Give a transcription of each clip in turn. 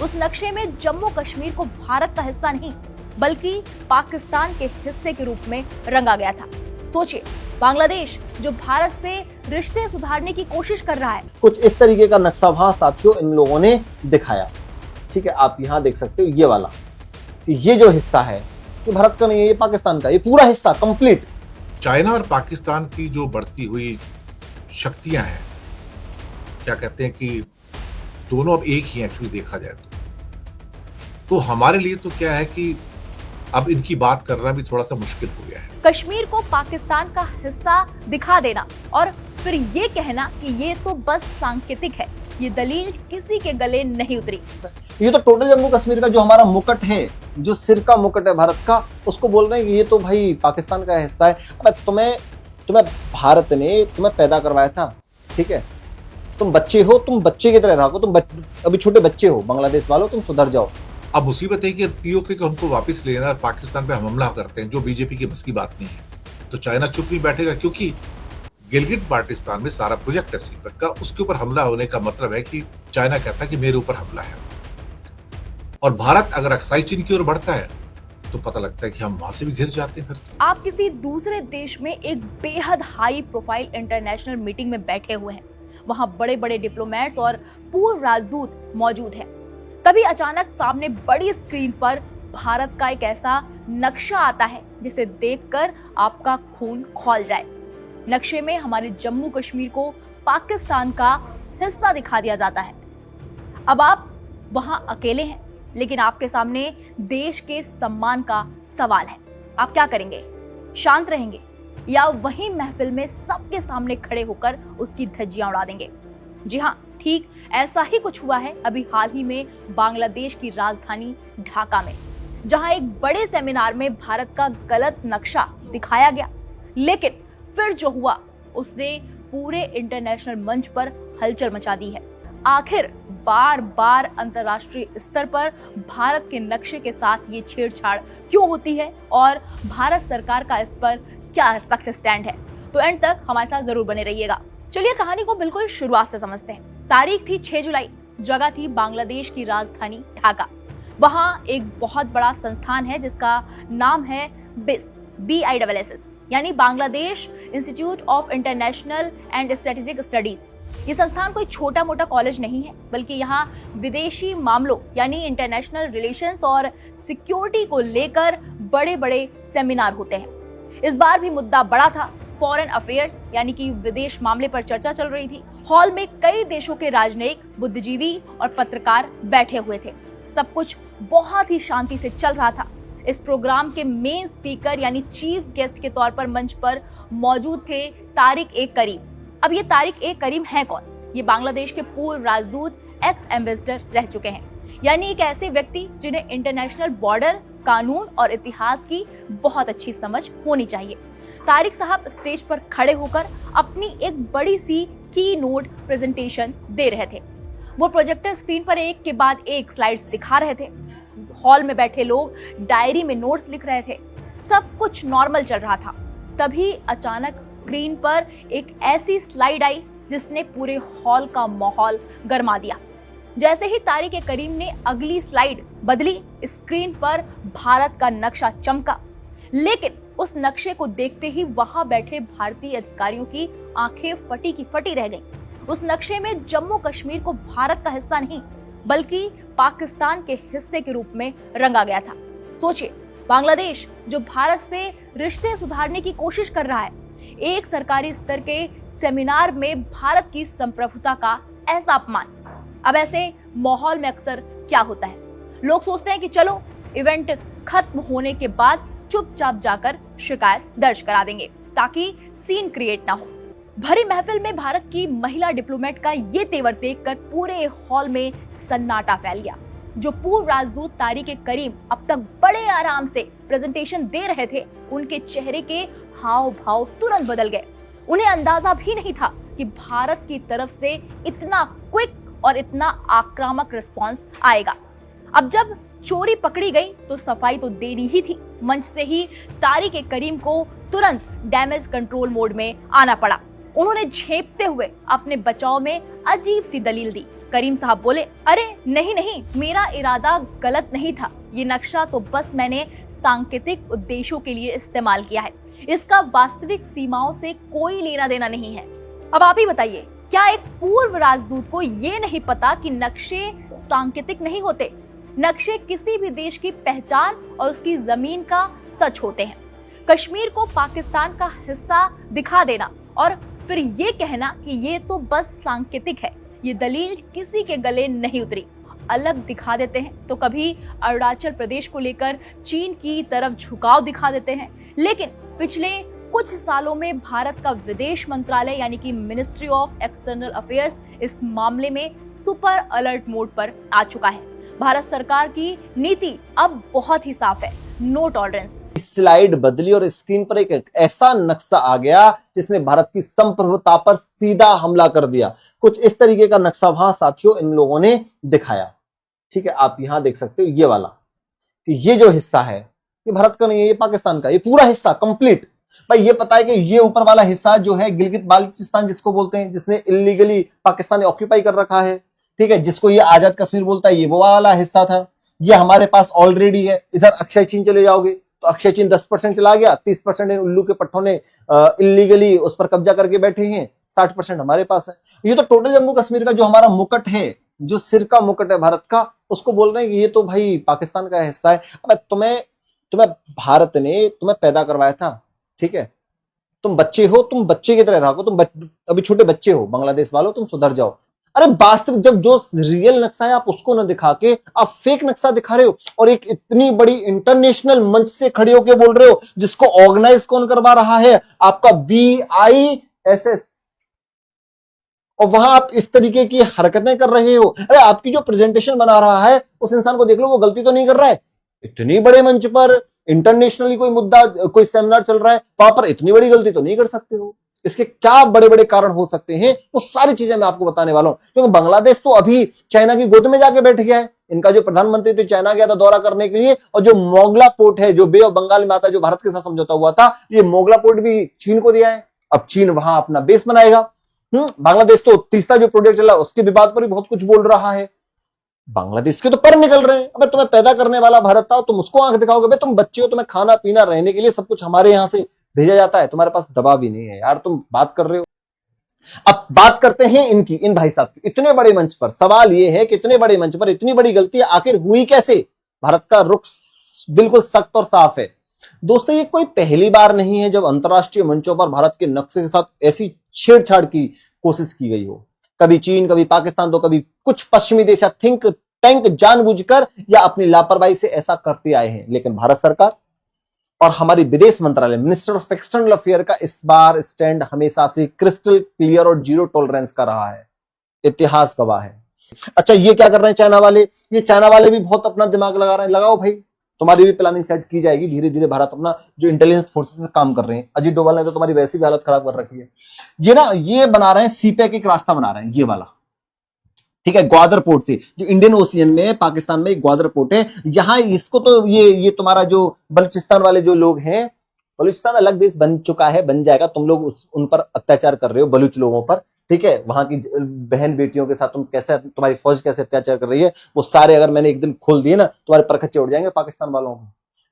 उस नक्शे में जम्मू कश्मीर को भारत का हिस्सा नहीं बल्कि पाकिस्तान के हिस्से के रूप में रंगा गया था। सोचिए, बांग्लादेश जो भारत से रिश्ते सुधारने की कोशिश कर रहा है। कुछ इस तरीके का नक्शा वहां साथियों इन लोगों ने दिखाया। ठीक है, आप यहां देख सकते हो ये वाला, कि ये जो हिस्सा है ये भारत का नहीं है, ये पाकिस्तान का, ये पूरा हिस्सा कंप्लीट। चाइना और पाकिस्तान की जो बढ़ती हुई शक्तियां हैं, क्या कहते हैं कि दोनों अब एक ही एक्चुअली देखा जाए तो हमारे लिए तो क्या है कि अब इनकी बात करना भी थोड़ा सा मुश्किल हो गया है। कश्मीर को पाकिस्तान का हिस्सा दिखा देना और फिर ये कहना कि ये तो बस सांकेतिक है, ये दलील किसी के गले नहीं उतरी। ये तो टोटल जम्मू कश्मीर का जो हमारा मुकुट है, जो सिर का मुकुट है भारत का, उसको बोल रहे हैं कि ये तो भाई पाकिस्तान का हिस्सा है। अब तुम्हें भारत ने तुम्हें पैदा करवाया था, ठीक है, तुम बच्चे हो, तुम बच्चे की तरह रहो, तुम अभी छोटे बच्चे हो, बांग्लादेश वालों तुम सुधर जाओ। अब मुसीबत है कि पीओके को हमको वापस लेना और पाकिस्तान पे हम हमला करते हैं, जो बीजेपी की बस की बात नहीं है। तो चाइना चुप नहीं बैठेगा, क्योंकि गिलगिट बाल्टिस्तान में सारा प्रोजेक्ट है सीपक का, उसके ऊपर हमला होने का मतलब है कि चाइना कहता है कि मेरे ऊपर हमला है। और भारत अगर अक्साई चीन की ओर बढ़ता है तो पता लगता है कि हम वहां से भी घिर जाते हैं। फिर आप किसी दूसरे देश में एक बेहद हाई प्रोफाइल इंटरनेशनल मीटिंग में बैठे हुए हैं, वहां बड़े बड़े डिप्लोमेट्स और पूर्व राजदूत मौजूद हैं। तभी अचानक सामने बड़ी स्क्रीन पर भारत का एक ऐसा नक्शा आता है जिसे देखकर आपका खून खौल जाए। नक्शे में हमारे जम्मू कश्मीर को पाकिस्तान का हिस्सा दिखा दिया जाता है। अब आप वहां अकेले हैं, लेकिन आपके सामने देश के सम्मान का सवाल है। आप क्या करेंगे? शांत रहेंगे या वहीं महफिल में सबके सामने खड़े होकर उसकी धज्जियां उड़ा देंगे? जी हाँ, ठीक ऐसा ही कुछ हुआ है अभी हाल ही में बांग्लादेश की राजधानी ढाका में, जहां एक बड़े सेमिनार में भारत का गलत नक्शा दिखाया गया। लेकिन फिर जो हुआ उसने पूरे इंटरनेशनल मंच पर हलचल मचा दी है। आखिर बार बार अंतर्राष्ट्रीय स्तर पर भारत के नक्शे के साथ ये छेड़छाड़ क्यों होती है और भारत सरकार का इस पर क्या सख्त स्टैंड है? तो एंड तक हमारे साथ जरूर बने रहिएगा। चलिए कहानी को बिल्कुल शुरुआत से समझते हैं। तारीख थी 6 जुलाई, जगह थी बांग्लादेश की राजधानी ढाका। वहां एक बहुत बड़ा संस्थान है जिसका नाम है BISS, यानी Bangladesh institute of international and strategic studies. ये संस्थान कोई छोटा मोटा कॉलेज नहीं है, बल्कि यहाँ विदेशी मामलों यानी इंटरनेशनल रिलेशंस और सिक्योरिटी को लेकर बड़े बड़े सेमिनार होते हैं। इस बार भी मुद्दा बड़ा था, फॉरेन अफेयर्स यानी कि विदेश मामले पर चर्चा चल रही थी। हॉल में कई देशों के राजनयिक, बुद्धिजीवी और पत्रकार बैठे हुए थे। सब कुछ बहुत ही शांति से चल रहा था। इस प्रोग्राम के मेन स्पीकर यानी चीफ गेस्ट के तौर पर मंच पर मौजूद थे तारिक ए करीम। अब ये तारिक ए करीम है कौन? ये बांग्लादेश के पूर्व राजदूत, एक्स एम्बेसडर रह चुके हैं, यानी एक ऐसे व्यक्ति जिन्हें इंटरनेशनल बॉर्डर, कानून और इतिहास की बहुत अच्छी समझ होनी चाहिए। तारिक साहब स्टेज पर खड़े होकर अपनी एक बड़ी सी की नोट प्रेजेंटेशन दे रहे थे। वो प्रोजेक्टर स्क्रीन पर एक के बाद एक स्लाइड्स दिखा रहे थे। हॉल में बैठे लोग डायरी में नोट्स लिख रहे थे। सब कुछ नॉर्मल चल रहा था। तभी अचानक स्क्रीन पर एक ऐसी स्लाइड आई जिसने पूरे हॉल का माहौल गरमा दिया। जैसे ही तारिक ए करीम ने अगली स्लाइड बदली, स्क्रीन पर भारत का नक्शा चमका। लेकिन उस नक्शे को देखते ही वहां बैठे भारतीय अधिकारियों की आंखें फटी की फटी रह गईं। उस नक्शे में जम्मू कश्मीर को भारत का हिस्सा नहीं बल्कि पाकिस्तान के हिस्से के रूप में रंगा गया था। सोचिए, बांग्लादेश जो भारत से रिश्ते सुधारने की कोशिश कर रहा है, एक सरकारी स्तर के सेमिनार में भारत की संप्रभुता का ऐसा अपमान। अब ऐसे माहौल में अक्सर क्या होता है, लोग सोचते हैं कि चलो इवेंट खत्म होने के बाद चुपचाप जाकर शिकायत दर्ज करा देंगे ताकि सीन क्रिएट ना हो। भरी महफिल में भारत की महिला डिप्लोमेट का ये तेवर देखकर पूरे हॉल में सन्नाटा फैल गया। जो पूर्व राजदूत तारिक ए करीम अब तक बड़े आराम से प्रेजेंटेशन दे रहे थे, उनके चेहरे के हाव भाव तुरंत बदल गए। उन्हें अंदाजा भी नहीं था कि भारत की तरफ से इतना क्विक और इतना आक्रामक रिस्पॉन्स आएगा। अब जब चोरी पकड़ी गई तो सफाई तो देनी ही थी। मंच से ही तारिक ए करीम को तुरंत डैमेज कंट्रोल मोड में आना पड़ा। उन्होंने झेपते हुए अपने बचाव में अजीब सी दलील दी। करीम साहब बोले, अरे नहीं नहीं, मेरा इरादा गलत नहीं था, ये नक्शा तो बस मैंने सांकेतिक उद्देश्यों के लिए इस्तेमाल किया है, इसका वास्तविक सीमाओं से कोई लेना देना नहीं है। अब आप ही बताइए, क्या एक पूर्व राजदूत को ये नहीं पता कि नक्शे सांकेतिक नहीं होते? नक्शे किसी भी देश की पहचान और उसकी जमीन का सच होते हैं। कश्मीर को पाकिस्तान का हिस्सा दिखा देना और फिर ये कहना कि ये तो बस सांकेतिक है, ये दलील किसी के गले नहीं उतरी। अलग दिखा देते हैं तो कभी अरुणाचल प्रदेश को लेकर चीन की तरफ झुकाव दिखा देते हैं, लेकिन पिछले कुछ सालों में भारत का विदेश मंत्रालय यानी कि मिनिस्ट्री ऑफ एक्सटर्नल अफेयर्स इस मामले में सुपर अलर्ट मोड पर आ चुका है। भारत सरकार की नीति अब बहुत ही साफ है, नो टॉलरेंस। स्लाइड बदली और स्क्रीन पर एक ऐसा नक्शा आ गया जिसने भारत की संप्रभुता पर सीधा हमला कर दिया। कुछ इस तरीके का नक्शा वहां साथियों इन लोगों ने दिखाया। ठीक है, आप यहां देख सकते हो ये वाला, कि ये जो हिस्सा है ये भारत का नहीं है, ये पाकिस्तान का, ये पूरा हिस्सा कंप्लीट। भाई ये पता है कि ये ऊपर वाला हिस्सा जो है गिलगित बाल्टिस्तान जिसको बोलते हैं, जिसने इलीगली पाकिस्तान ने ऑक्यूपाई कर रखा है, ठीक है, जिसको ये आजाद कश्मीर बोलता है, ये वो वाला हिस्सा था, ये हमारे पास ऑलरेडी है। इधर अक्षय चीन चले जाओगे तो अक्षय चीन 10% चला गया, 30% इन उल्लू के पट्टों ने इलीगली उस पर कब्जा करके बैठे हैं, 60% हमारे पास है। ये तो टोटल जम्मू कश्मीर का जो हमारा मुकुट है, जो सिर का मुकुट है भारत का, उसको बोल रहे हैं कि ये तो भाई पाकिस्तान का हिस्सा है। अब तुम्हें भारत ने तुम्हें पैदा करवाया था, ठीक है, तुम बच्चे हो, तुम बच्चे की तरह रहो, तुम अभी छोटे बच्चे हो, बांग्लादेश वालों तुम सुधर जाओ। अरे वास्तविक जब जो रियल नक्शा है आप उसको न दिखा के आप फेक नक्शा दिखा रहे हो, और एक इतनी बड़ी इंटरनेशनल मंच से खड़े होकर बोल रहे हो, जिसको ऑर्गेनाइज कौन करवा रहा है? आपका BISS, और वहां आप इस तरीके की हरकतें कर रहे हो। अरे आपकी जो प्रेजेंटेशन बना रहा है उस इंसान को देख लो, वो गलती तो नहीं कर रहा है। इतनी बड़े मंच पर इंटरनेशनली कोई मुद्दा, कोई सेमिनार चल रहा है, वहां पर इतनी बड़ी गलती तो नहीं कर सकते हो। इसके क्या बड़े बड़े कारण हो सकते हैं, वो सारी चीजें मैं आपको बताने वाला हूं। क्योंकि बांग्लादेश तो अभी चाइना की गोद में जाके बैठ गया है। इनका जो प्रधानमंत्री तो चाइना गया था दौरा करने के लिए, और जो मोगला पोर्ट है, जो बे ऑफ बंगाल में आता है, जो भारत के साथ समझौता हुआ था, ये मोगला पोर्ट भी चीन को दिया है। अब चीन वहां अपना बेस बनाएगा। बांग्लादेश तो तीसरा जो प्रोजेक्ट चला उसके विवाद पर भी बहुत कुछ बोल रहा है। बांग्लादेश के तो पर निकल रहे हैं। अगर तुम्हें पैदा करने वाला भारत था, तुम उसको आंख दिखाओगे, भाई तुम बच्चे हो, तुम्हें खाना पीना रहने के लिए सब कुछ हमारे यहां से भेजा जाता है, तुम्हारे पास दवा भी नहीं है यार, तुम बात कर रहे हो। अब बात करते हैं इन भाई साहब की। इतने बड़े मंच पर सवाल यह है कि इतने बड़े मंच पर इतनी बड़ी गलती आखिर हुई कैसे? भारत का रुख बिल्कुल सख्त और साफ है दोस्तों। ये कोई पहली बार नहीं है जब अंतरराष्ट्रीय मंचों पर भारत के नक्शे के साथ ऐसी छेड़छाड़ की कोशिश की गई हो। कभी चीन, कभी पाकिस्तान, तो कभी कुछ पश्चिमी देश या थिंक टैंक जानबूझकर या अपनी लापरवाही से ऐसा करते आए हैं। लेकिन भारत सरकार और हमारी विदेश मंत्रालय, मिनिस्टर ऑफ एक्सटर्नल अफेयर का इस बार स्टैंड हमेशा से क्रिस्टल क्लियर और जीरो टॉलरेंस का रहा है। इतिहास गवाह है। अच्छा, ये क्या कर रहे हैं चाइना वाले? ये चाइना वाले भी बहुत अपना दिमाग लगा रहे हैं। लगाओ भाई, तुम्हारी भी प्लानिंग सेट की जाएगी। धीरे धीरे भारत अपना जो इंटेलिजेंस फोर्सेस से काम कर रहे हैं। अजीत डोभाल ने तो तुम्हारी वैसी भी हालत खराब कर रखी है। ये बना रहे हैं सीपैक एक रास्ता बना रहे हैं, ये वाला, ठीक है, ग्वादर पोर्ट से, जो इंडियन ओशियन में, पाकिस्तान में एक ग्वादर पोर्ट है, यहां इसको तो ये तुम्हारा जो बलूचिस्तान वाले जो लोग हैं, बलूचिस्तान अलग देश बन चुका है, बन जाएगा, तुम लोग उन पर अत्याचार कर रहे हो, बलूच लोगों पर, ठीक है, वहां की बहन बेटियों के साथ तुम्हारी फौज कैसे अत्याचार कर रही है, वो सारे अगर मैंने एक दिन खोल दिए ना, तुम्हारे परखच्चे उड़ जाएंगे पाकिस्तान वालों को,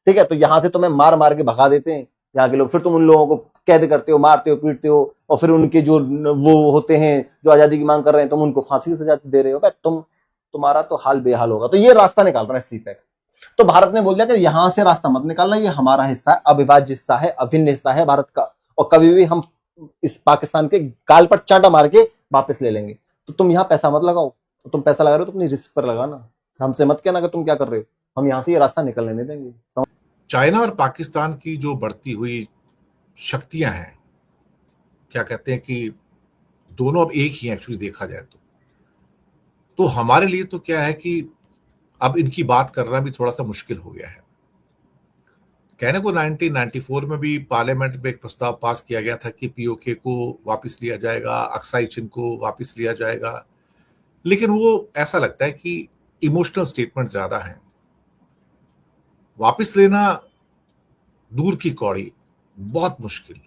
ठीक है। तो यहां से तुम्हें मार मार के भगा देते हैं यहाँ के लोग, फिर तुम उन लोगों को कैद करते हो, मारते हो, पीटते हो, और फिर उनके जो वो होते हैं जो आजादी की मांग कर रहे हैं, तुम उनको फांसी की सजा दे रहे हो। तुम्हारा तो हाल बेहाल होगा। तो ये रास्ता निकाल रहा है सीपैक। तो भारत ने बोल दिया कि यहां से रास्ता मत निकालना, ये हमारा हिस्सा है, अविभाज्य हिस्सा है, अभिन्न हिस्सा है भारत का, और कभी भी हम इस पाकिस्तान के गाल पर चांटा मार के वापस ले लेंगे। तो तुम यहाँ पैसा मत लगाओ, तो तुम पैसा लगा रहे हो तो अपनी रिस्क पर लगाना, हमसे मत कहना कि तुम क्या कर रहे हो, हम यहाँ से ये रास्ता निकलने नहीं देंगे। चाइना और पाकिस्तान की जो बढ़ती हुई शक्तियां हैं, क्या कहते हैं कि दोनों अब एक ही हैं एक्चुअली देखा जाए तो हमारे लिए तो क्या है कि अब इनकी बात करना भी थोड़ा सा मुश्किल हो गया है। कहने को 1994 में भी पार्लियामेंट में एक प्रस्ताव पास किया गया था कि पीओके को वापस लिया जाएगा, अक्साई चिन को वापस लिया जाएगा, लेकिन वो ऐसा लगता है कि इमोशनल स्टेटमेंट ज्यादा है। वापस लेना दूर की कौड़ी, बहुत मुश्किल,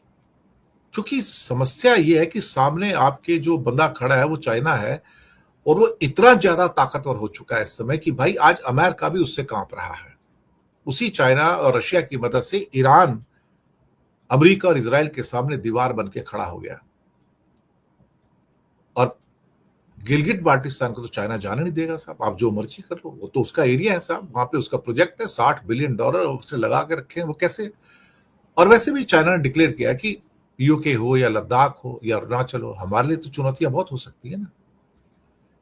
क्योंकि समस्या ये है कि सामने आपके जो बंदा खड़ा है वो चाइना है, और वो इतना ज्यादा ताकतवर हो चुका है इस समय कि भाई आज अमेरिका भी उससे कांप रहा है। उसी चाइना और रशिया की मदद से ईरान अमेरिका और इजराइल के सामने दीवार बन के खड़ा हो गया। और गिलगिट बाल्टिस्तान को तो चाइना जाने नहीं देगा साहब, आप जो मर्जी कर लो, वो तो उसका एरिया है साहब, वहां पे उसका प्रोजेक्ट है, $60 बिलियन उसने लगा के रखे हैं, वो कैसे। और वैसे भी चाइना ने डिक्लेयर किया कि यूके हो या लद्दाख हो या अरुणाचल हो, हमारे लिए तो चुनौतियां बहुत हो सकती है ना।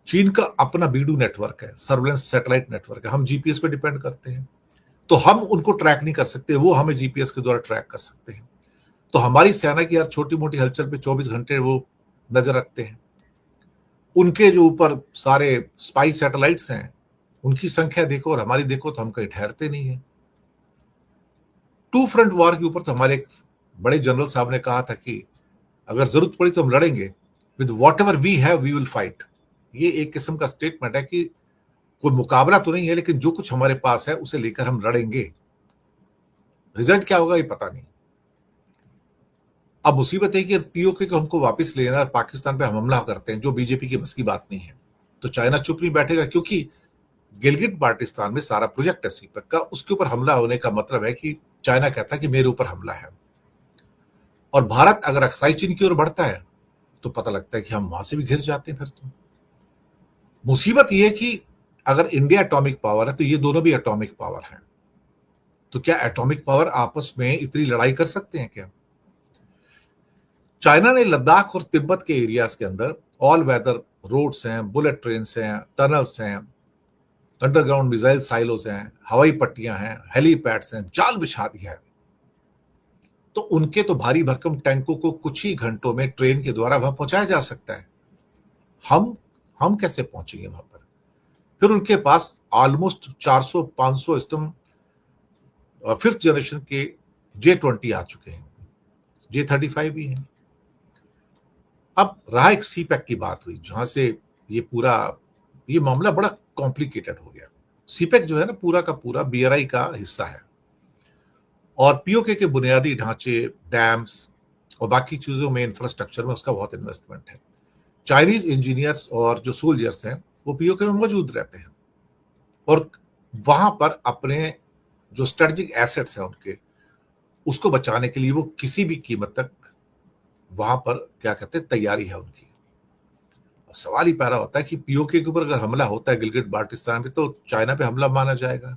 चीन का अपना बीडू नेटवर्क है, सर्वेलेंस सैटेलाइट नेटवर्क है, हम जीपीएस पे डिपेंड करते हैं, तो हम उनको ट्रैक नहीं कर सकते, वो हमें जीपीएस के द्वारा ट्रैक कर सकते हैं। तो हमारी सेना की हर छोटी मोटी हलचल पे 24 घंटे वो नजर रखते हैं। उनके जो ऊपर सारे स्पाई सैटेलाइट्स हैं, उनकी संख्या देखो और हमारी देखो तो हम कहीं ठहरते नहीं है। टू फ्रंट वॉर के ऊपर तो हमारे एक बड़े जनरल साहब ने कहा था कि अगर जरूरत पड़ी तो हम लड़ेंगे, with whatever we have we will fight. ये एक किस्म का स्टेटमेंट है कि कोई मुकाबला तो नहीं है, लेकिन जो कुछ हमारे पास है उसे लेकर हम लड़ेंगे। रिजल्ट क्या होगा ये पता नहीं। अब मुसीबत है कि पीओके को हमको वापस लेना और पाकिस्तान पे हम हमला करते हैं, जो बीजेपी की बस की बात नहीं है, तो चाइना चुप नहीं बैठेगा, क्योंकि गिलगिट बाल्टिस्तान में सारा प्रोजेक्ट है सीपेक का, उसके ऊपर हमला होने का मतलब है कि चाइना कहता है कि मेरे ऊपर हमला है। और भारत अगर अक्साई चीन की ओर बढ़ता है तो पता लगता है कि हम वहां से भी घिर जाते हैं। फिर तो मुसीबत यह है कि अगर इंडिया एटॉमिक पावर है तो ये दोनों भी एटॉमिक पावर हैं, तो क्या एटॉमिक पावर आपस में इतनी लड़ाई कर सकते हैं क्या? चाइना ने लद्दाख और तिब्बत के एरियाज के अंदर ऑल वेदर रोड्स हैं, बुलेट ट्रेन हैं, टनल्स हैं, अंडरग्राउंड मिसाइल साइलोज हैं, हवाई पट्टियां हैं, हेलीपैड्स हैं, जाल बिछा दिया है। तो उनके तो भारी भरकम टैंकों को कुछ ही घंटों में ट्रेन के द्वारा वहां पहुंचाया जा सकता है। हम कैसे पहुंचेंगे वहां पर? फिर उनके पास ऑलमोस्ट 400-500 स्टम 5th जनरेशन के J-20 आ चुके हैं, J-35 भी हैं। अब रहा एक सीपैक की बात हुई, जहां से ये मामला बड़ा कॉम्प्लिकेटेड हो गया। सीपैक जो है ना, पूरा का पूरा बीआरआई का हिस्सा है, और पीओके के बुनियादी ढांचे, डैम्स और बाकी चीजों में, इंफ्रास्ट्रक्चर में उसका बहुत इन्वेस्टमेंट है। चाइनीज इंजीनियर्स और जो सोल्जर्स हैं वो पीओके में मौजूद रहते हैं, और वहां पर अपने जो स्ट्रेटेजिक एसेट्स हैं उनके, उसको बचाने के लिए वो किसी भी कीमत तक वहां पर क्या कहते हैं, तैयारी है उनकी। सवाल ही पैदा होता है कि पीओके के ऊपर अगर हमला होता है गिलगिट बाल्टिस्तान पे, तो चाइना पे हमला माना जाएगा।